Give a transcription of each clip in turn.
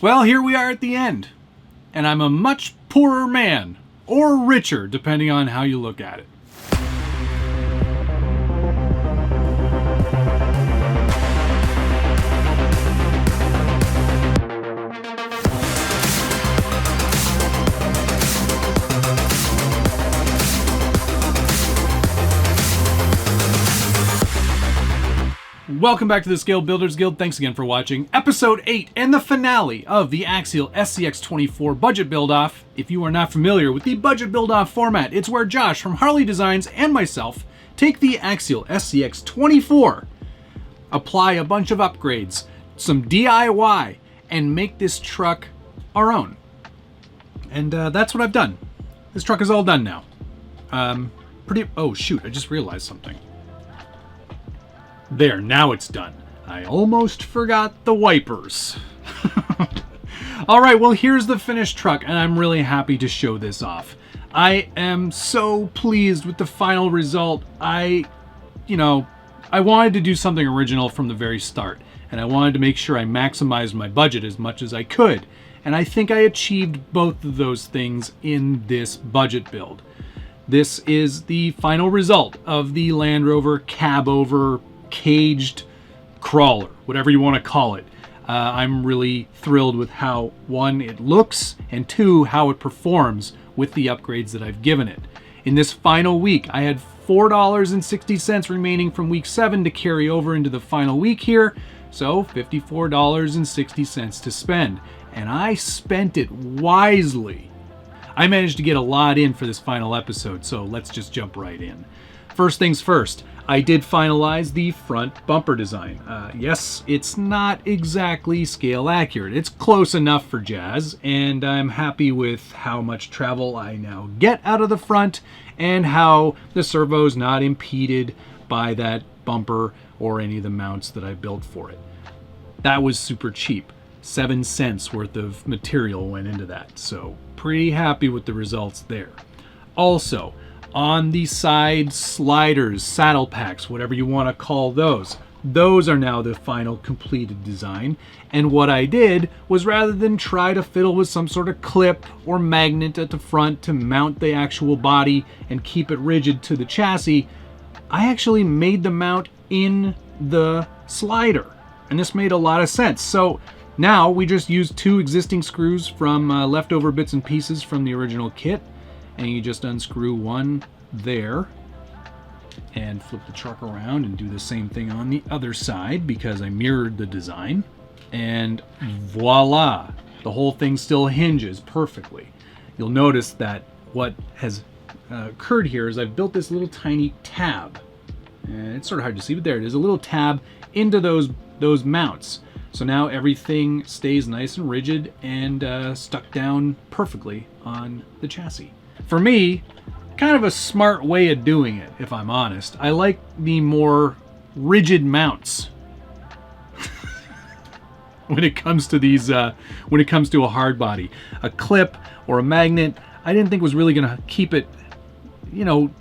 Well, here we are at the end, and I'm a much poorer man, or richer, depending on how you look at it. Welcome back to the Scale Builders Guild. Thanks again for watching Episode 8 and the finale of the Axial SCX24 Budget Build-Off. If you are not familiar with the Budget Build-Off format, it's where Josh from Harley Designs and myself take the Axial SCX24, apply a bunch of upgrades, some DIY, and make this truck our own. And that's what I've done. This truck is all done now. Oh shoot, I just realized something. There, now it's done. I almost forgot the wipers. Alright, well here's the finished truck, and I'm really happy to show this off. I am so pleased with the final result. I wanted to do something original from the very start, and I wanted to make sure I maximized my budget as much as I could. And I think I achieved both of those things in this budget build. This is the final result of the Land Rover cab-over caged crawler, whatever you want to call it. I'm really thrilled with how, one, it looks, and two, how it performs with the upgrades that I've given it. In this final week, I had $4.60 remaining from week 7 to carry over into the final week here, so $54.60 to spend. And I spent it wisely. I managed to get a lot in for this final episode, so let's just jump right in. First things first, I did finalize the front bumper design. Yes, it's not exactly scale accurate. It's close enough for jazz, and I'm happy with how much travel I now get out of the front and how the servo's not impeded by that bumper or any of the mounts that I built for it. That was super cheap. 7 cents worth of material went into that, so pretty happy with the results there. Also, on the side sliders, saddle packs, whatever you want to call those are now the final completed design. And what I did was, rather than try to fiddle with some sort of clip or magnet at the front to mount the actual body and keep it rigid to the chassis, I actually made the mount in the slider. And this made a lot of sense. So now we just use 2 existing screws from leftover bits and pieces from the original kit. And you just unscrew one there and flip the truck around and do the same thing on the other side because I mirrored the design. And voila, the whole thing still hinges perfectly. You'll notice that what has occurred here is I've built this little tiny tab. And it's sort of hard to see, but there it is, a little tab into those mounts. So now everything stays nice and rigid and stuck down perfectly on the chassis. For me, kind of a smart way of doing it, if I'm honest. I like the more rigid mounts when it comes to these, when it comes to a hard body. A clip or a magnet, I didn't think was really going to keep it,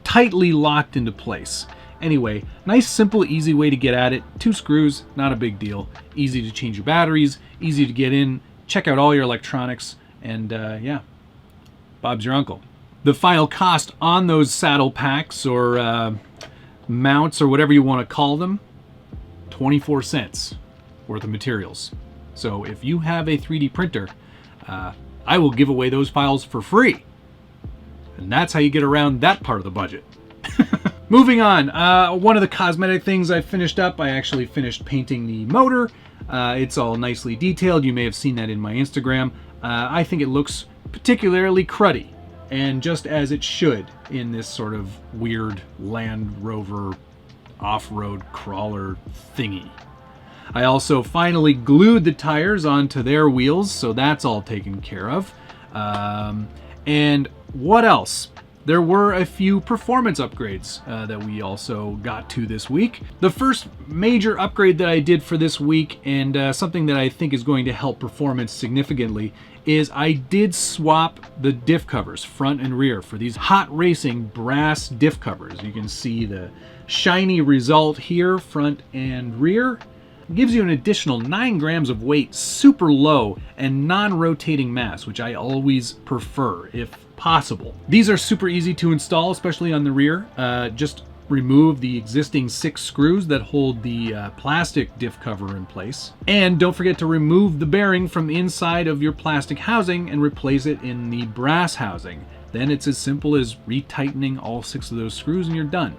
tightly locked into place. Anyway, nice, simple, easy way to get at it. 2 screws, not a big deal. Easy to change your batteries, easy to get in, check out all your electronics, and yeah, Bob's your uncle. The final cost on those saddle packs or mounts or whatever you want to call them, 24 cents worth of materials. So if you have a 3D printer, I will give away those files for free. And that's how you get around that part of the budget. Moving on, one of the cosmetic things I finished up, I actually finished painting the motor. It's all nicely detailed. You may have seen that in my Instagram. I think it looks particularly cruddy, and just as it should in this sort of weird Land Rover off-road crawler thingy. I also finally glued the tires onto their wheels, so that's all taken care of. And what else? There were a few performance upgrades that we also got to this week. The first major upgrade that I did for this week, and something that I think is going to help performance significantly, is I did swap the diff covers, front and rear, for these hot racing brass diff covers. You can see the shiny result here, front and rear. It gives you an additional 9 grams of weight, super low and non-rotating mass, which I always prefer if possible. These are super easy to install, especially on the rear. Just remove the existing 6 screws that hold the plastic diff cover in place. And don't forget to remove the bearing from the inside of your plastic housing and replace it in the brass housing. Then it's as simple as retightening all 6 of those screws and you're done.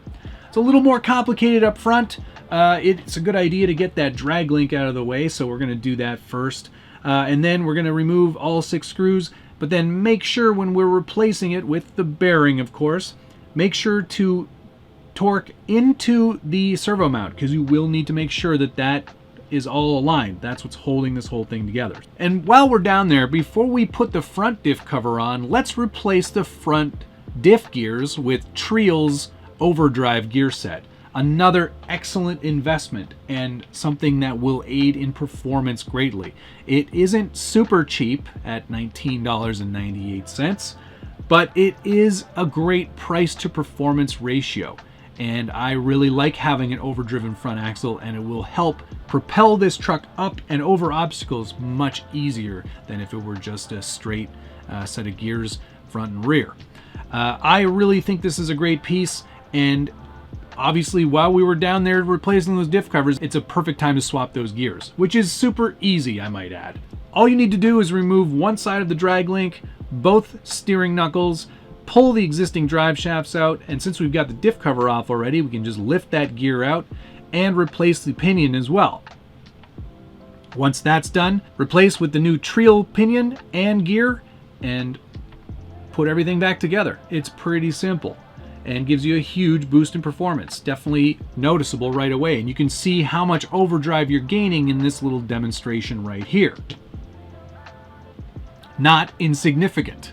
It's a little more complicated up front. It's a good idea to get that drag link out of the way, so we're going to do that first. And then we're going to remove all 6 screws, but then make sure when we're replacing it with the bearing, of course, make sure to torque into the servo mount, because you will need to make sure that that is all aligned. That's what's holding this whole thing together. And while we're down there, before we put the front diff cover on, let's replace the front diff gears with Trial's overdrive gear set. Another excellent investment and something that will aid in performance greatly. It isn't super cheap at $19.98, but it is a great price to performance ratio. And I really like having an overdriven front axle, and it will help propel this truck up and over obstacles much easier than if it were just a straight set of gears front and rear. I really think this is a great piece, and obviously while we were down there replacing those diff covers, it's a perfect time to swap those gears, which is super easy, I might add. All you need to do is remove one side of the drag link, both steering knuckles, pull the existing drive shafts out, and since we've got the diff cover off already, we can just lift that gear out and replace the pinion as well. Once that's done, replace with the new Trial pinion and gear and put everything back together. It's pretty simple and gives you a huge boost in performance. Definitely noticeable right away, and you can see how much overdrive you're gaining in this little demonstration right here. Not insignificant.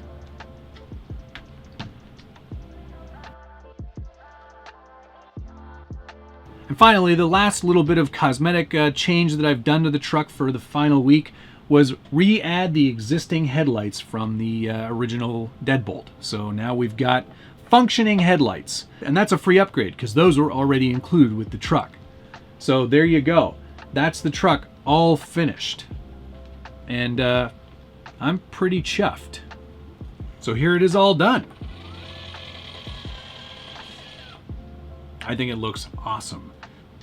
And finally, the last little bit of cosmetic change that I've done to the truck for the final week was re-add the existing headlights from the original Deadbolt. So now we've got functioning headlights, and that's a free upgrade because those were already included with the truck. So there you go. That's the truck all finished. And I'm pretty chuffed. So here it is all done. I think it looks awesome.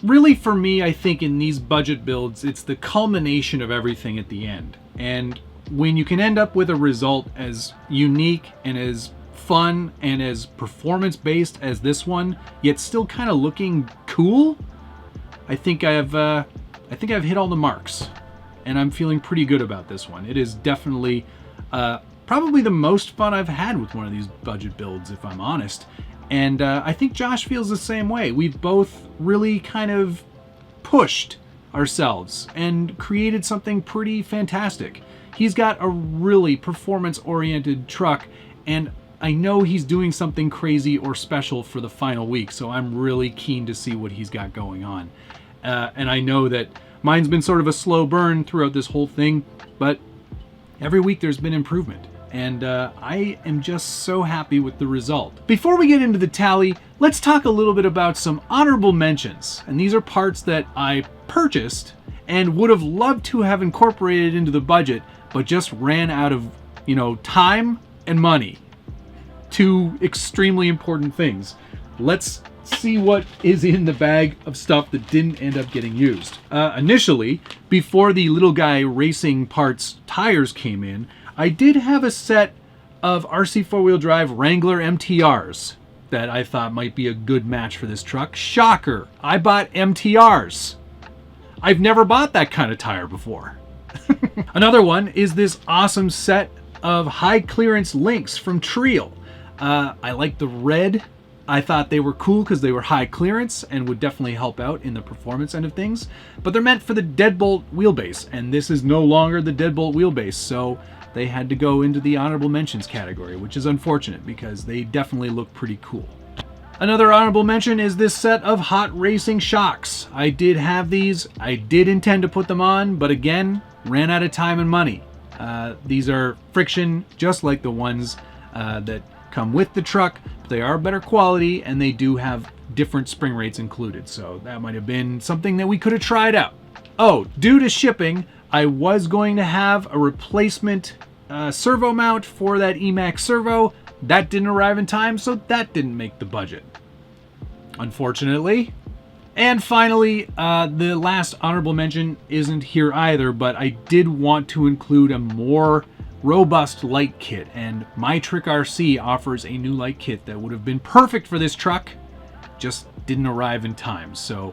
Really, for me, I think in these budget builds, it's the culmination of everything at the end. And when you can end up with a result as unique and as fun and as performance-based as this one, yet still kind of looking cool, I think I've hit all the marks, and I'm feeling pretty good about this one. It is definitely probably the most fun I've had with one of these budget builds, if I'm honest. And I think Josh feels the same way. We've both really kind of pushed ourselves and created something pretty fantastic. He's got a really performance-oriented truck, and I know he's doing something crazy or special for the final week, so I'm really keen to see what he's got going on. And I know that mine's been sort of a slow burn throughout this whole thing, but every week there's been improvement. And I am just so happy with the result. Before we get into the tally, let's talk a little bit about some honorable mentions. And these are parts that I purchased and would have loved to have incorporated into the budget, but just ran out of, time and money. Two extremely important things. Let's see what is in the bag of stuff that didn't end up getting used. Initially, before the little guy racing parts tires came in, I did have a set of RC 4-wheel drive Wrangler MTRs that I thought might be a good match for this truck. Shocker, I bought MTRs. I've never bought that kind of tire before. Another one is this awesome set of high clearance links from Trial. I like the red. I thought they were cool because they were high clearance and would definitely help out in the performance end of things. But they're meant for the Deadbolt wheelbase, and this is no longer the Deadbolt wheelbase, so they had to go into the honorable mentions category, which is unfortunate because they definitely look pretty cool. Another honorable mention is this set of hot racing shocks. I did have these. I did intend to put them on, but again, ran out of time and money. These are friction, just like the ones that come with the truck, but they are better quality and they do have different spring rates included. So that might have been something that we could have tried out. Oh, due to shipping, I was going to have a replacement servo mount for that Emax servo. That didn't arrive in time, so that didn't make the budget, unfortunately. And finally, the last honorable mention isn't here either, but I did want to include a more robust light kit, and My Trick RC offers a new light kit that would have been perfect for this truck, just didn't arrive in time. So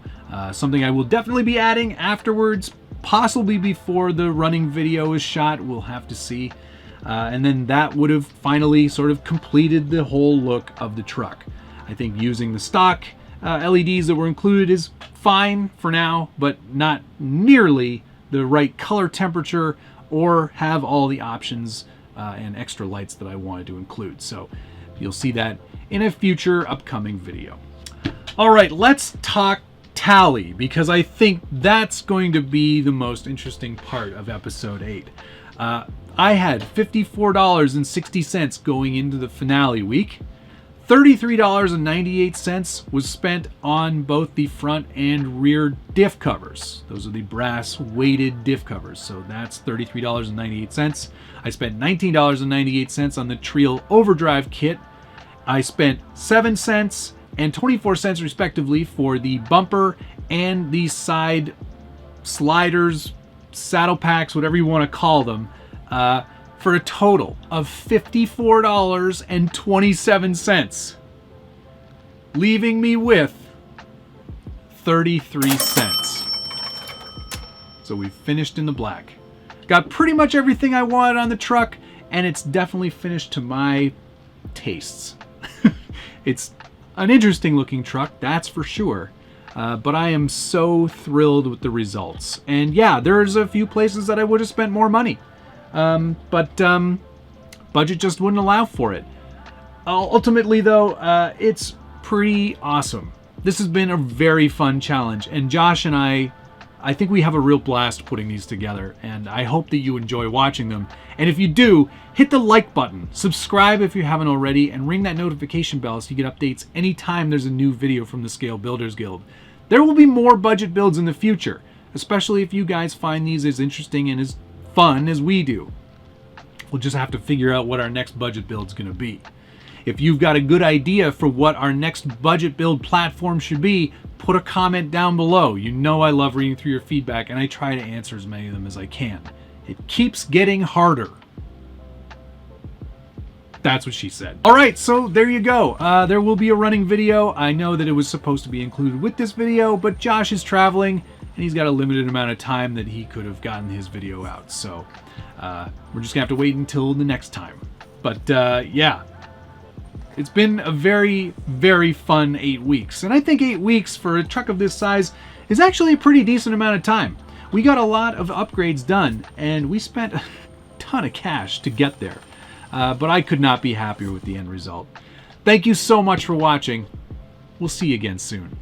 something I will definitely be adding afterwards, possibly before the running video is shot. We'll have to see. And then that would have finally sort of completed the whole look of the truck. I think using the stock LEDs that were included is fine for now, but not nearly the right color temperature or have all the options and extra lights that I wanted to include. So you'll see that in a future upcoming video. All right, let's talk tally, because I think that's going to be the most interesting part of episode 8. I had $54.60 going into the finale week. $33.98 was spent on both the front and rear diff covers. Those are the brass weighted diff covers. So that's $33.98. I spent $19.98 on the Trial Overdrive kit. I spent 7 cents and 24 cents respectively for the bumper and the side sliders, saddle packs, whatever you want to call them, for a total of $54.27, leaving me with 33 cents. So we finished in the black. Got pretty much everything I wanted on the truck, and it's definitely finished to my tastes. It's an interesting looking truck, that's for sure. But I am so thrilled with the results. And yeah, there's a few places that I would have spent more money. But budget just wouldn't allow for it. Ultimately, though, it's pretty awesome. This has been a very fun challenge, and Josh and I think we have a real blast putting these together, and I hope that you enjoy watching them. And if you do, hit the like button, subscribe if you haven't already, and ring that notification bell so you get updates anytime there's a new video from the Scale Builders Guild. There will be more budget builds in the future, especially if you guys find these as interesting and as fun as we do. We'll just have to figure out what our next budget build is going to be. If you've got a good idea for what our next budget build platform should be, put a comment down below. You know I love reading through your feedback, and I try to answer as many of them as I can. It keeps getting harder. That's what she said. All right, so there you go. There will be a running video. I know that it was supposed to be included with this video, but Josh is traveling, and he's got a limited amount of time that he could have gotten his video out. So we're just gonna have to wait until the next time. But yeah, it's been a very, very fun 8 weeks. And I think 8 weeks for a truck of this size is actually a pretty decent amount of time. We got a lot of upgrades done, and we spent a ton of cash to get there. But I could not be happier with the end result. Thank you so much for watching. We'll see you again soon.